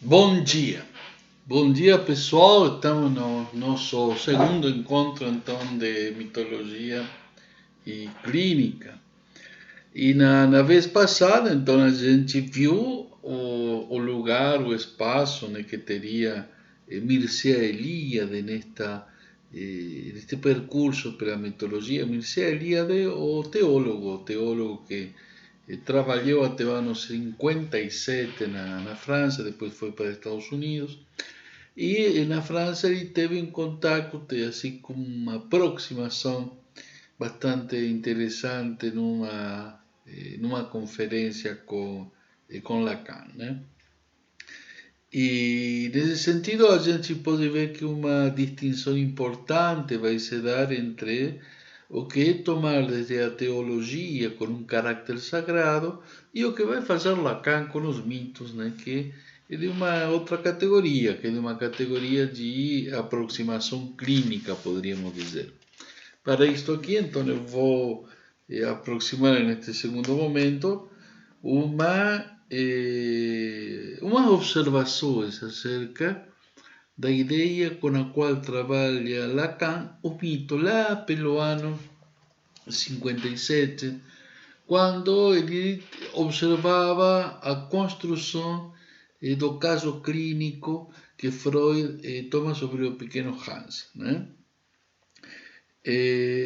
Bom dia pessoal, estamos no nosso segundo encontro então de mitologia e clínica. E na vez passada então a gente viu o lugar, o espaço né, que teria Mircea Eliade neste percurso pela mitologia. Mircea Eliade, o teólogo que trabalhou até o ano 57 na França, depois foi para Estados Unidos. E na França ele teve um contato, assim, com uma aproximação bastante interessante numa conferência com Lacan, né? E nesse sentido a gente pode ver que uma distinção importante vai se dar entre o que é tomar desde a teologia com um caráter sagrado e o que vai fazer Lacan com os mitos, né? Que é de uma outra categoria, que é de uma categoria de aproximação clínica, poderíamos dizer. Para isto aqui, então, eu vou aproximar neste segundo momento umas observações acerca da ideia com a qual trabalha Lacan o mito lá pelo ano 57, quando ele observava a construção do caso clínico que Freud toma sobre o pequeno Hans, né?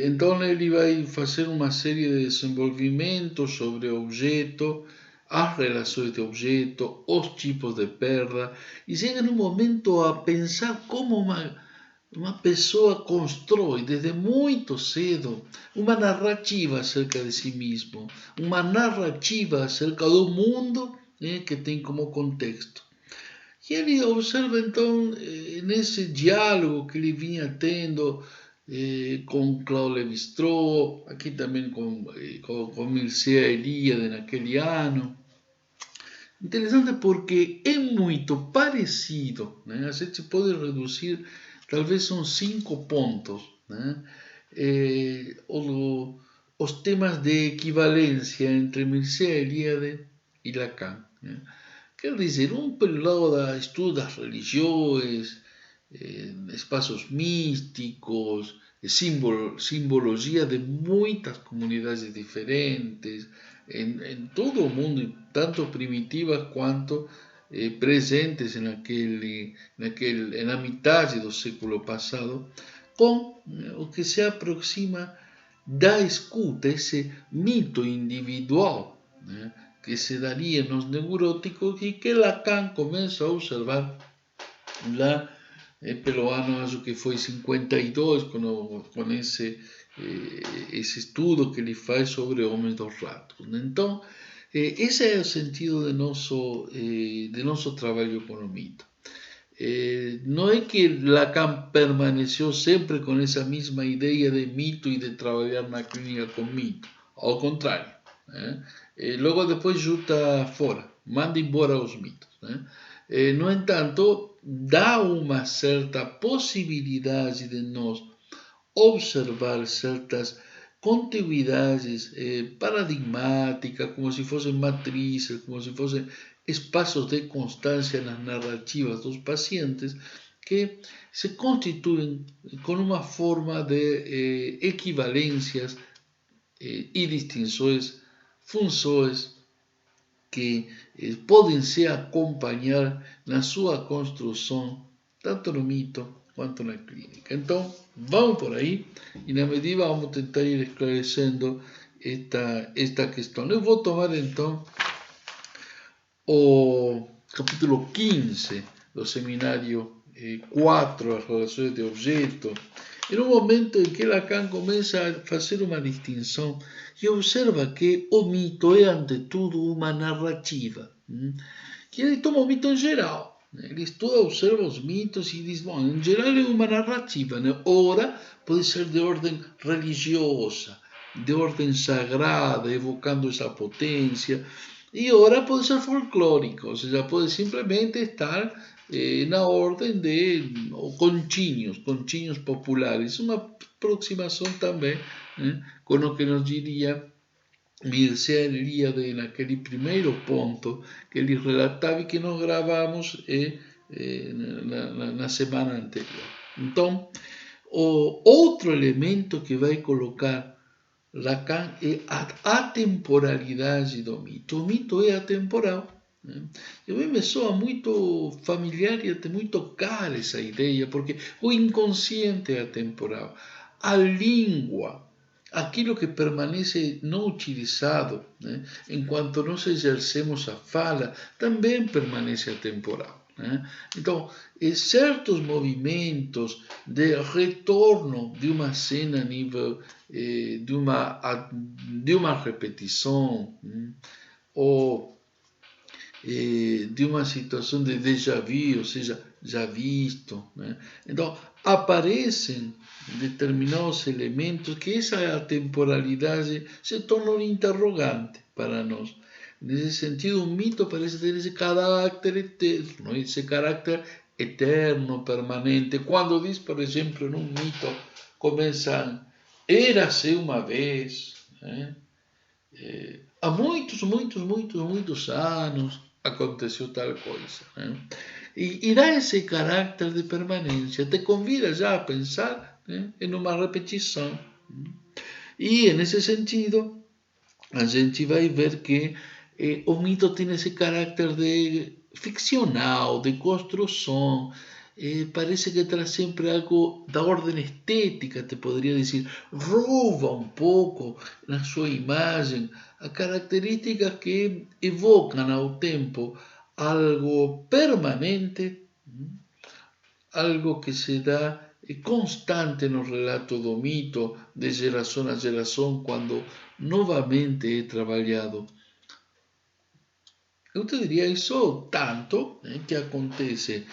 Então ele vai fazer uma série de desenvolvimentos sobre o objeto, as relações de objeto, os tipos de perda, e chega num momento a pensar como uma pessoa constrói desde muito cedo uma narrativa acerca de si mesmo, uma narrativa acerca do mundo que tem como contexto. E ele observa então, nesse diálogo que ele vinha tendo com Claude Lévi-Strauss, aqui também com Mircea Eliade naquele ano. Interessante porque é muito parecido, né? A gente pode reduzir, talvez são 5 pontos, né? Os temas de equivalência entre Mircea Eliade e Lacan, né? Quer dizer, pelo lado da estudo das religiões, espaços místicos, simbologia de muitas comunidades diferentes, em todo o mundo, tanto primitivas quanto presentes na metade do século passado, com o que se aproxima da escuta, esse mito individual, né, que se daria nos neuróticos e que Lacan começa a observar lá pelo ano, acho que foi 52, com esse estudo que ele faz sobre homens dos ratos. Então, esse é o sentido de nosso trabalho com o mito. Não é que Lacan permaneceu sempre com essa mesma ideia de mito e de trabalhar na clínica com mito. Ao contrário, né? Logo depois juta fora, manda embora os mitos, né? No entanto, dá uma certa possibilidade de nós observar certas contiguidades paradigmáticas, como se fossem matrizes, como se fossem espaços de constância nas narrativas dos pacientes, que se constituem com uma forma de equivalências e distinções, funções que podem se acompanhar na sua construção, tanto no mito quanto na clínica. Então, vamos por aí e na medida vamos tentar ir esclarecendo esta questão. Eu vou tomar então o capítulo 15 do seminário 4, as relações de objeto, em um momento em que Lacan começa a fazer uma distinção e observa que o mito é, ante tudo, uma narrativa. Que ele toma o mito em geral. Ele estuda, observa os mitos e diz, bom, em geral é uma narrativa. Né? Ora, pode ser de ordem religiosa, de ordem sagrada, evocando essa potência. E ora pode ser folclórico, ou seja, pode simplesmente estar na ordem de continhos populares. Uma aproximação também, né, com o que nos diria Mircea Eliade naquele primeiro ponto que ele relatava e que nós gravamos na semana anterior. Então, o outro elemento que vai colocar Lacan é a atemporalidade do mito. O mito é atemporal. Né? E a mim me soa muito familiar e até muito cara essa ideia, porque o inconsciente é atemporal. A língua, aquilo que permanece não utilizado, né, enquanto nós exercemos a fala, também permanece atemporal. Né? Então, certos movimentos de retorno de uma cena a nível de uma repetição, ou de uma situação de déjà vu, ou seja, já visto. Né? Então, aparecem determinados elementos que essa temporalidade se torna um interrogante para nós. Nesse sentido, o mito parece ter esse caráter eterno, esse caráter eterno, permanente. Quando diz, por exemplo, num mito, começa, érase uma vez, né? Há muitos anos aconteceu tal coisa. Né? E dá esse caráter de permanência, te convida já a pensar, né, em uma repetição. E nesse sentido, a gente vai ver que o mito tem esse caráter de ficcional, de construção, parece que traz sempre algo da ordem estética, te poderia dizer, rouba um pouco na sua imagem a características que evocam ao tempo algo permanente, algo que se dá constante no relato do mito, de geração a geração, quando novamente é trabalhado. Eu te diria isso tanto que acontece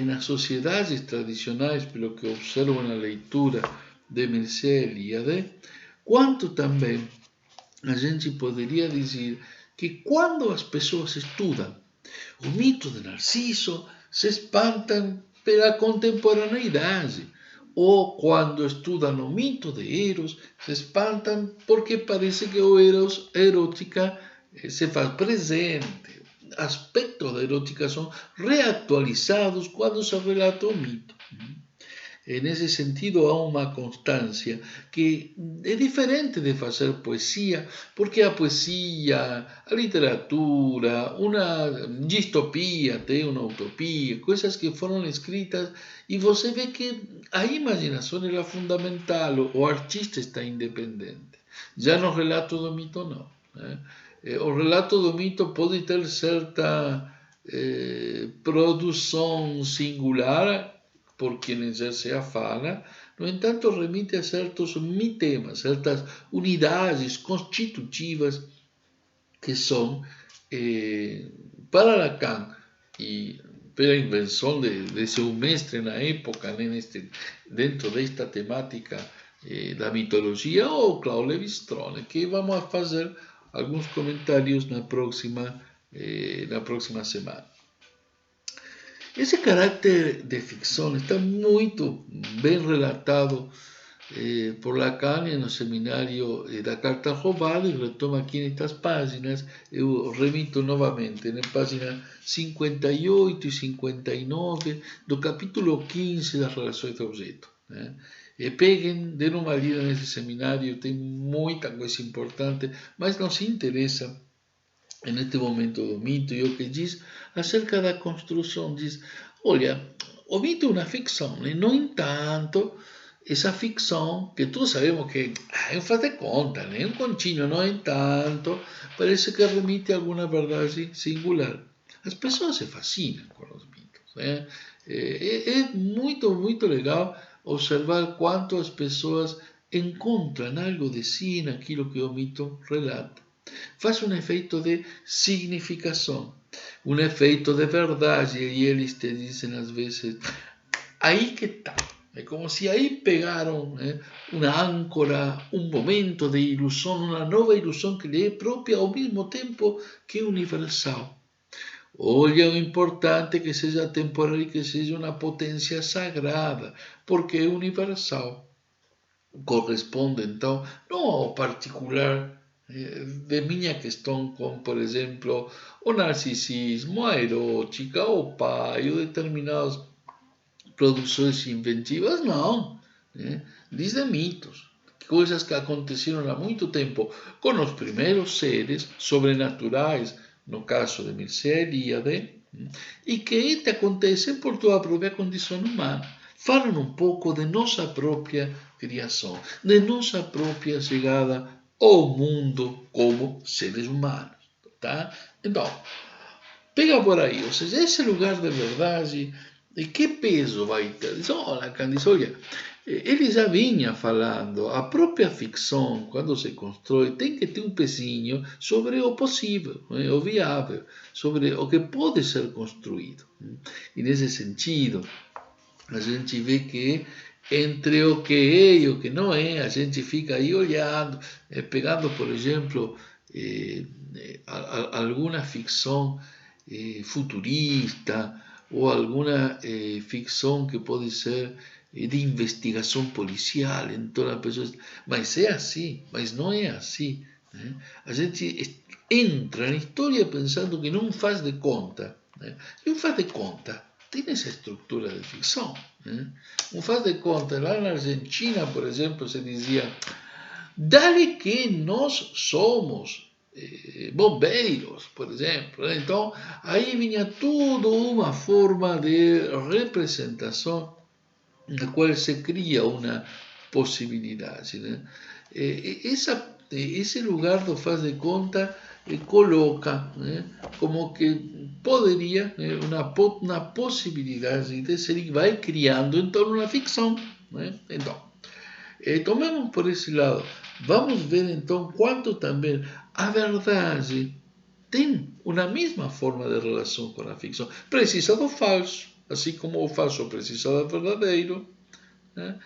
nas sociedades tradicionais, pelo que observo na leitura de Mircea Eliade, quanto também a gente poderia dizer que quando as pessoas estudam o mito de Narciso, se espantam pela contemporaneidade. Ou quando estudam o mito de Eros, se espantam porque parece que o Eros, erótica, se faz presente. Aspectos da erótica são reatualizados quando se relata o mito. Nesse sentido, há uma constância que é diferente de fazer poesia, porque a poesia, a literatura, uma distopia, até uma utopia, coisas que foram escritas e você vê que a imaginação era fundamental, o artista está independente. Já no relato do mito, não. Né? O relato do mito pode ter certa produção singular, por quem exerce a fala, no entanto, remite a certos mitemas, certas unidades constitutivas que são, para Lacan, e pela invenção de seu mestre na época, dentro desta temática da mitologia, o Claude Lévi-Strauss, que vamos fazer alguns comentários na próxima semana. Esse caráter de ficção está muito bem relatado por Lacan no seminário da Carta Roubada, e retomo aqui nestas páginas. Eu remito novamente na página 58 e 59 do capítulo 15 das Relações de Objeto. Né? Peguem, deem uma lida nesse seminário, tem muita coisa importante, mas nos interessa neste momento do mito, e o que diz acerca da construção, diz, olha, o mito é uma ficção, né? No entanto, essa ficção, que todos sabemos que é um faz de conta, né? É um contínuo, no entanto, parece que remite a alguma verdade singular. As pessoas se fascinam com os mitos. Né? É muito legal observar quanto as pessoas encontram algo de si naquilo que o mito relata. Faz um efeito de significação, um efeito de verdade, e eles te dizem às vezes, aí que está. É como se aí pegaram, né, uma âncora, um momento de ilusão, uma nova ilusão que lhe é própria ao mesmo tempo que é universal. Olha, o importante é que seja temporal e que seja uma potência sagrada, porque é universal. Corresponde, então, não ao particular de minha questão com, por exemplo, o narcisismo, a erótica, o pai, ou determinadas produções inventivas, não. Diz de mitos, coisas que aconteceram há muito tempo com os primeiros seres sobrenaturais, no caso de Mircea Eliade, e que te acontecem por tua própria condição humana. Falam um pouco de nossa própria criação, de nossa própria chegada ao mundo como seres humanos. Tá? Então, pega por aí, ou seja, esse lugar de verdade, e que peso vai ter? Diz, olha, Candice, olha, ele já vinha falando, a própria ficção, quando se constrói, tem que ter um pezinho sobre o possível, o viável, sobre o que pode ser construído. E nesse sentido, a gente vê que entre o que é e o que não é, a gente fica aí olhando, pegando, por exemplo, alguma ficção futurista ou alguma ficção que pode ser de investigação policial. Então a pessoa diz, mas é assim, mas não é assim. Né? A gente entra na história pensando que não faz de conta. Né? E um faz de conta tem essa estrutura de ficção. Né? Um faz de conta, lá na Argentina, por exemplo, se dizia, dale que nós somos bombeiros, por exemplo. Então, aí vinha tudo uma forma de representação na qual se cria uma possibilidade. Né? Esse lugar do faz de conta coloca como que poderia uma possibilidade de ser e vai criando em torno da ficção. Né? Então, tomemos por esse lado. Vamos ver então quanto também a verdade tem uma mesma forma de relação com a ficção. Precisa do falso, assim como o falso precisa do verdadeiro. Né?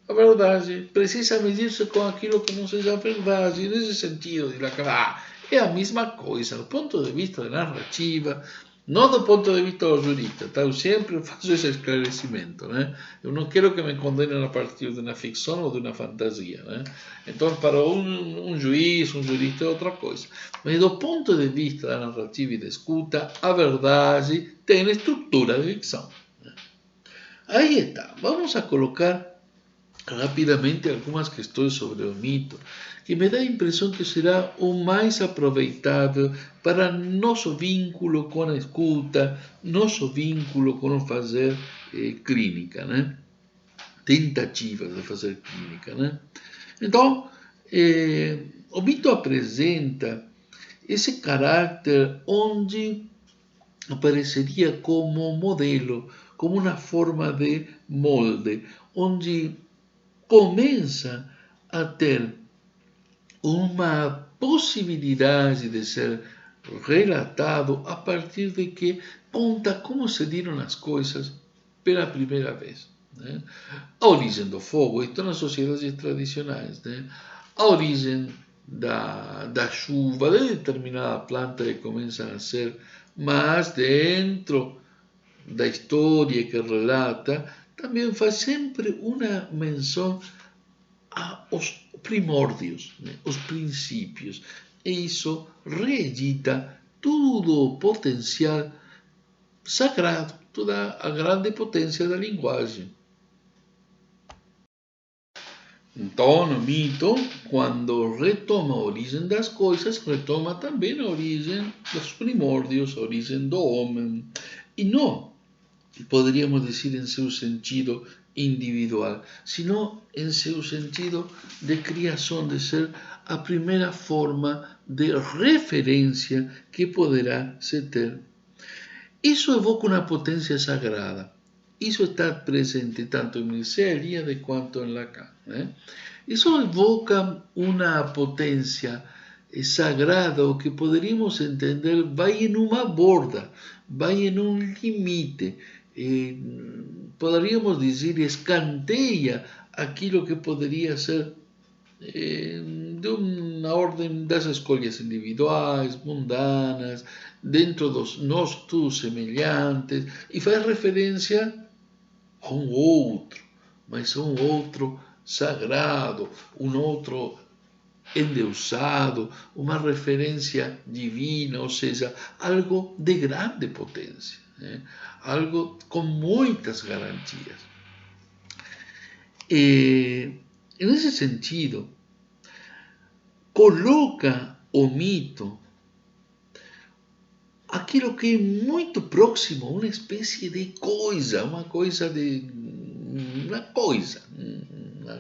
A verdade precisa medir-se com aquilo que não seja verdade. Nesse sentido, é a mesma coisa, do ponto de vista da narrativa, não do ponto de vista do jurista. Tá? Eu sempre faço esse esclarecimento. Né? Eu não quero que me condenem a partir de uma ficção ou de uma fantasia. Né? Então, para um juiz, um jurista é outra coisa. Mas do ponto de vista da narrativa e da escuta, a verdade tem estrutura de ficção. Né? Aí está. Vamos a colocar rapidamente algumas questões sobre o mito, que me dá a impressão que será o mais aproveitável para nosso vínculo com a escuta, nosso vínculo com o fazer clínica, né? Tentativas de fazer clínica, né? Então, o mito apresenta esse caráter onde apareceria como modelo, como uma forma de molde, onde começa a ter uma possibilidade de ser relatado a partir de que conta como se deram as coisas pela primeira vez. Né? A origem do fogo, isto nas sociedades tradicionais, né? A origem da chuva, de determinada planta que começa a nascer, mas dentro da história que relata, também faz sempre uma menção aos primórdios, né? Os princípios. E isso reedita todo o potencial sagrado, toda a grande potência da linguagem. Então, no mito, quando retoma a origem das coisas, retoma também a origem dos primórdios, a origem do homem. E não poderíamos dizer em seu sentido individual, sino em seu sentido de criação, de ser a primeira forma de referência que poderá se ter. Isso evoca uma potência sagrada. Isso está presente tanto em Mircea Eliade quanto em Lacan. Né? Isso evoca uma potência sagrada, o que poderíamos entender vai em uma borda, vai em um limite. Poderíamos dizer, escanteia aquilo que poderia ser de uma ordem das escolhas individuais, mundanas, dentro dos nós todos semelhantes, e faz referência a um outro, mas a um outro sagrado, um outro endeusado, uma referência divina, ou seja, algo de grande potência, né? Algo com muitas garantias. Nesse sentido, coloca o mito aquilo que é muito próximo a uma espécie de coisa, uma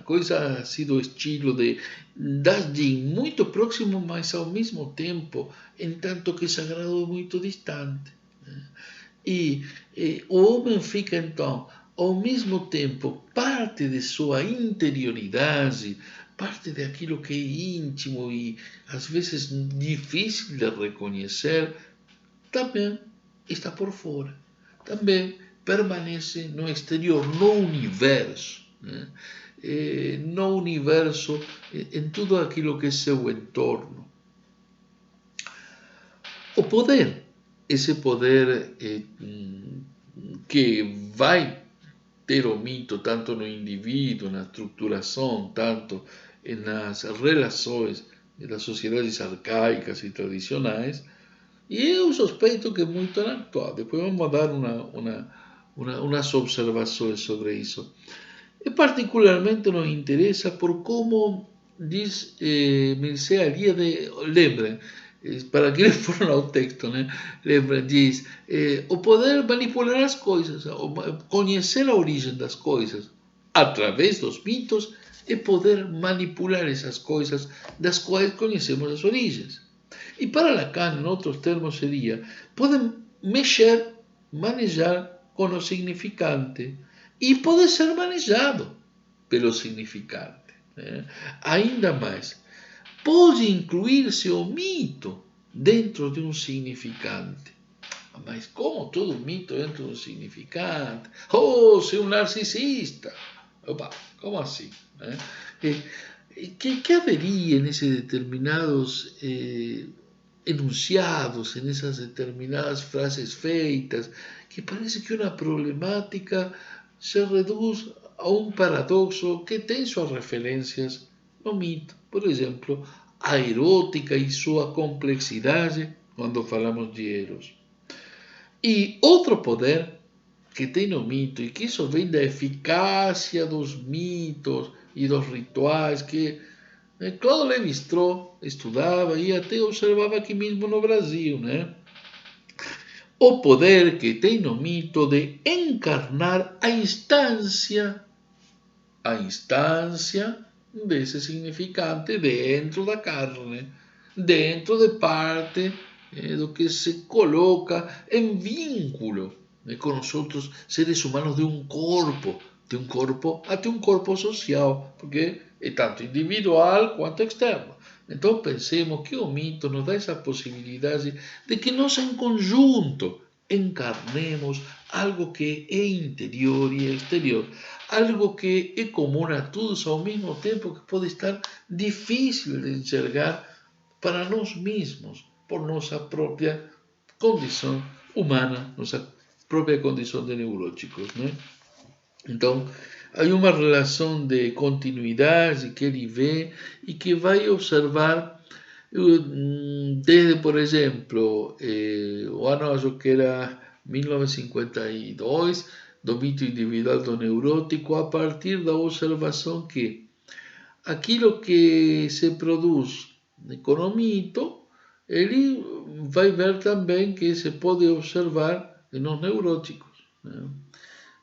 coisa assim do estilo de muito próximo, mas ao mesmo tempo, em tanto que sagrado, muito distante. E o homem fica então, ao mesmo tempo, parte de sua interioridade, parte daquilo que é íntimo e às vezes difícil de reconhecer, também está por fora, também permanece no exterior, no universo, né? No universo, em tudo aquilo que é seu entorno. O poder, esse poder que vai ter o mito tanto no indivíduo, na estruturação, tanto nas relações das sociedades arcaicas e tradicionais, e eu suspeito que muito na atual. Depois vamos dar umas observações sobre isso. E particularmente nos interessa por como diz Mircea Eliade, lembrem, para aqueles que foram ao texto, né? Lembrem, diz, o poder manipular as coisas, conhecer a origem das coisas através dos mitos é poder manipular essas coisas das quais conhecemos as origens. E para Lacan, em outros termos, seria, podem mexer, manejar com o significante e pode ser manejado pelo significante, né? Ainda mais, pode incluir-se o mito dentro de um significante. Mas como todo mito dentro de um significante? Oh, ser um narcisista! Opa, como assim? Né? Que haveria nesses determinados enunciados, nessas determinadas frases feitas, que parece que uma problemática se reduz a um paradoxo que tem suas referências no mito. Por exemplo, a erótica e sua complexidade quando falamos de Eros. E outro poder que tem no mito, e que isso vem da eficácia dos mitos e dos rituais que Claude Lévi-Strauss estudava e até observava aqui mesmo no Brasil, né? O poder que tem no mito de encarnar a instância desse significante dentro da carne, dentro de parte do que se coloca em vínculo com os outros seres humanos de um corpo até um corpo social, porque é tanto individual quanto externo. Então pensemos que o mito nos dá essa possibilidade de que nós em conjunto encarnemos algo que é interior e exterior, algo que é comum a todos ao mesmo tempo que pode estar difícil de enxergar para nós mesmos, por nossa própria condição humana, nossa própria condição de neuróticos, né? Então, há uma relação de continuidade que ele vê e que vai observar desde, por exemplo, o ano acho que era 1952, do mito individual do neurótico, a partir da observação que aquilo que se produz com o mito, ele vai ver também que se pode observar nos neuróticos, né?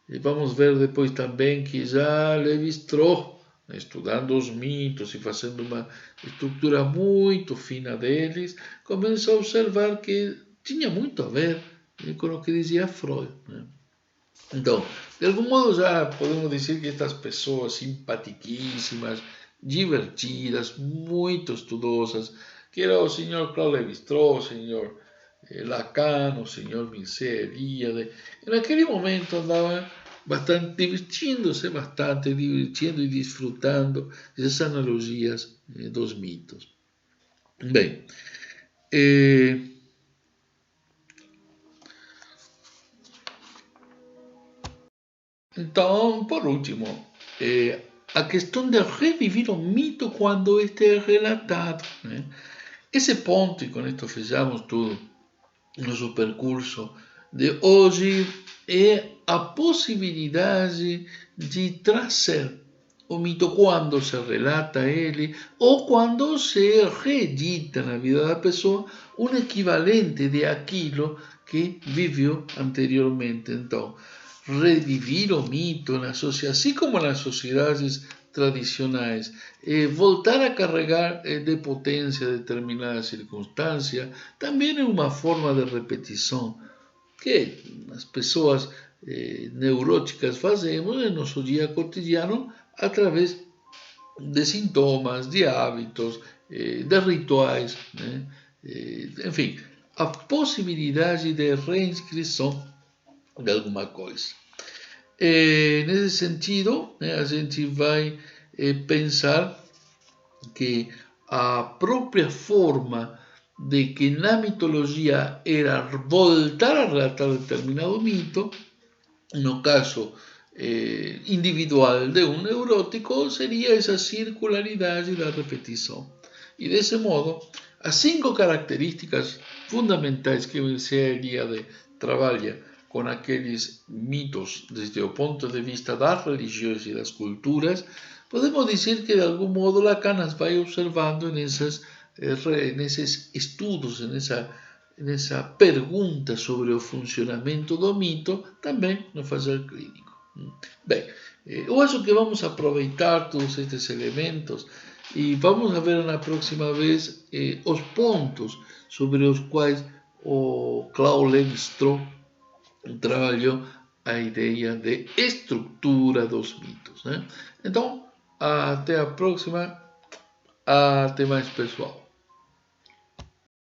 E vamos ver depois também que já Lévi-Strauss, estudando os mitos e fazendo uma estrutura muito fina deles, começa a observar que tinha muito a ver com o que dizia Freud, né? Então, de algum modo já podemos dizer que estas pessoas simpaticíssimas, divertidas, muito estudosas, que era o senhor Claude Lévi-Strauss, o senhor Lacan, o senhor Mircea Eliade, naquele momento andavam bastante divertindo-se, bastante divertindo e desfrutando dessas analogias dos mitos. Bem, então, por último, a questão de reviver o mito quando este é relatado. Né? Esse ponto, e com isto fechamos tudo nosso percurso de hoje, é a possibilidade de trazer o mito quando se relata ele ou quando se reedita na vida da pessoa um equivalente de aquilo que viveu anteriormente. Então, revivir o mito assim como nas sociedades tradicionais, voltar a carregar de potência determinada circunstância, também é uma forma de repetição que as pessoas neuróticas fazemos no nosso dia cotidiano através de sintomas, de hábitos, de rituais, né? Enfim, a possibilidade de reinscrição de alguma coisa. Nesse sentido, né, a gente vai pensar que a própria forma de que na mitologia era voltar a relatar determinado mito, no caso individual de um neurótico, seria essa circularidade da repetição. E desse modo, as 5 características fundamentais que o Eliade trabalha com aqueles mitos desde o ponto de vista das religiões e das culturas, podemos dizer que de algum modo Lacan as vai observando nesses estudos, nessa pergunta sobre o funcionamento do mito, também no fazer clínico. Bem, eu acho que vamos aproveitar todos estes elementos e vamos ver na próxima vez os pontos sobre os quais o Claude Lévi-Strauss trabalhou a ideia de estrutura dos mitos. Né? Então, até a próxima. Até mais, pessoal.